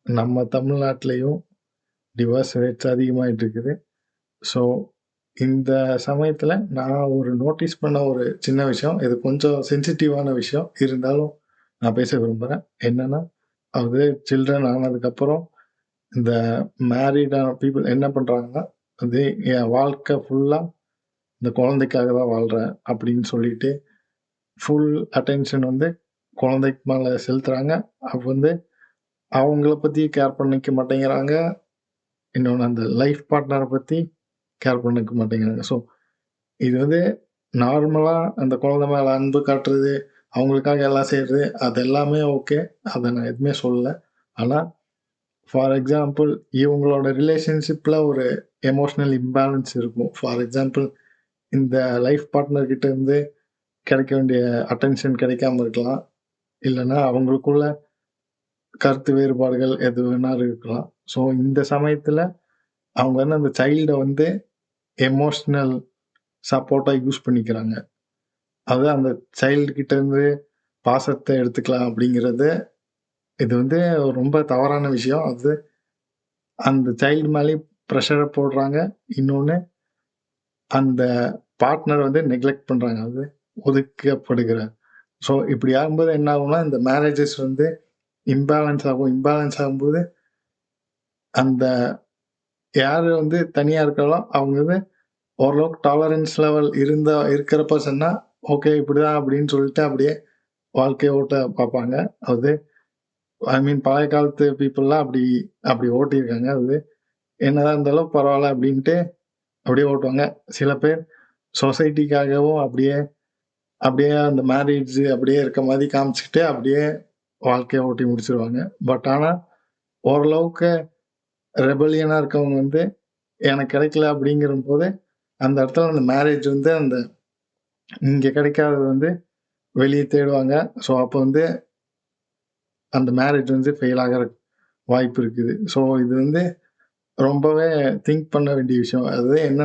நம்ம தமிழ்நாட்டிலயும் divorce rates அதிகமாயிட்டு இருக்குது. So, இந்த சமயத்தில நான் ஒரு நோட்டீஸ் பண்ண ஒரு சின்ன விஷயம். இது கொஞ்சம் சென்சிட்டிவான விஷயம். இருந்தாலும் நான் பேச விரும்புறேன். என்னன்னா, அது சில்ட்ரன் ஆனதுக்கப்புறம் இந்த மேரிடான பீப்பிள் என்ன பண்றாங்கன்னா, அது என் வாழ்க்கை ஃபுல்லா இந்த குழந்தைக்காக தான் வாழ்றேன் அப்படின்னு சொல்லிட்டு, ஃபுல் அட்டென்ஷன் வந்து குழந்தைக்கு மேல செலுத்துறாங்க. அப்ப வந்து அவங்கள பத்தி கேர் பண்ணிக்க மாட்டேங்கிறாங்க. இன்னொன்னு அந்த லைஃப் பார்ட்னர பத்தி கேர் பண்ணிக்க மாட்டேங்கிறாங்க. ஸோ, இது வந்து நார்மலா அந்த குழந்தை மேல அன்பு காட்டுறது, அவங்களுக்காக எல்லாம் செய்றது, அது எல்லாமே ஓகே. அத நான் எதுவுமே சொல்லல. ஆனா, ஃபார் எக்ஸாம்பிள் இவங்களோட ரிலேஷன்ஷிப்ல ஒரு எமோஷனல் இம்பேலன்ஸ் இருக்கும். ஃபார் எக்ஸாம்பிள் இந்த லைஃப் பார்ட்னர் கிட்ட இருந்து கிடைக்க வேண்டிய அட்டென்ஷன் கிடைக்காம இருக்கலாம். இல்லன்னா அவங்களுக்குள்ள கருத்து வேறுபாடுகள் எது வேணாலும் இருக்கலாம். ஸோ, இந்த சமயத்துல அவங்க வந்து அந்த சைல்ட வந்து எமோஷனல் சப்போர்ட்டா யூஸ் பண்ணிக்கிறாங்க. அது அந்த சைல்டு கிட்ட இருந்து பாசத்த எடுத்துக்கலாம் அப்படிங்கிறது, இது வந்து ரொம்ப தவறான விஷயம். அது அந்த சைல்டு மேலயும் பிரஷர போடுறாங்க. இன்னொன்னு அந்த பார்ட்னர் வந்து நெக்லெக்ட் பண்றாங்க. அது ஒதுக்கப்படுகிறார். ஸோ இப்படி ஆகும்போது என்ன ஆகும்னா, இந்த மேரேஜஸ் வந்து இம்பேலன்ஸ் ஆகும். இம்பேலன்ஸ் ஆகும்போது அந்த யாரு வந்து தனியா இருக்காங்களோ, அவங்க வந்து ஓரளவுக்கு டாலரன்ஸ் லெவல் இருக்கிற பெர்சன்னா, ஓகே இப்படிதான் அப்படின்னு சொல்லிட்டு அப்படியே வாழ்க்கைய ஓட்ட பார்ப்பாங்க. அது ஐ மீன் பழைய காலத்து பீப்பிள்லாம் அப்படி அப்படி ஓட்டியிருக்காங்க. அது என்னதான் இருந்தாலும் பரவால்ல அப்படின்ட்டு அப்படியே ஓட்டுவாங்க. சில பேர் சொசைட்டிக்காகவும் அப்படியே அப்படியே அந்த மேரேஜ் அப்படியே இருக்க மாரி காமிச்சுக்கிட்டு, அப்படியே வாழ்க்கைய ஓட்டி முடிச்சுருவாங்க. பட் ஆனா, ஓரளவுக்கு ரெபெலியனா இருக்கவங்க வந்து, எனக்கு கிடைக்கல அப்படிங்கிறபோது, அந்த இடத்துல அந்த மேரேஜ் வந்து அந்த இங்க கிடைக்காதது வந்து வெளிய தேடுவாங்க. ஸோ, அப்ப வந்து அந்த மேரேஜ் வந்து ஃபெயில் ஆகுற வாய்ப்பு இருக்குது. ஸோ, இது வந்து ரொம்பவே திங்க் பண்ண வேண்டிய விஷயம். அது என்னன்னா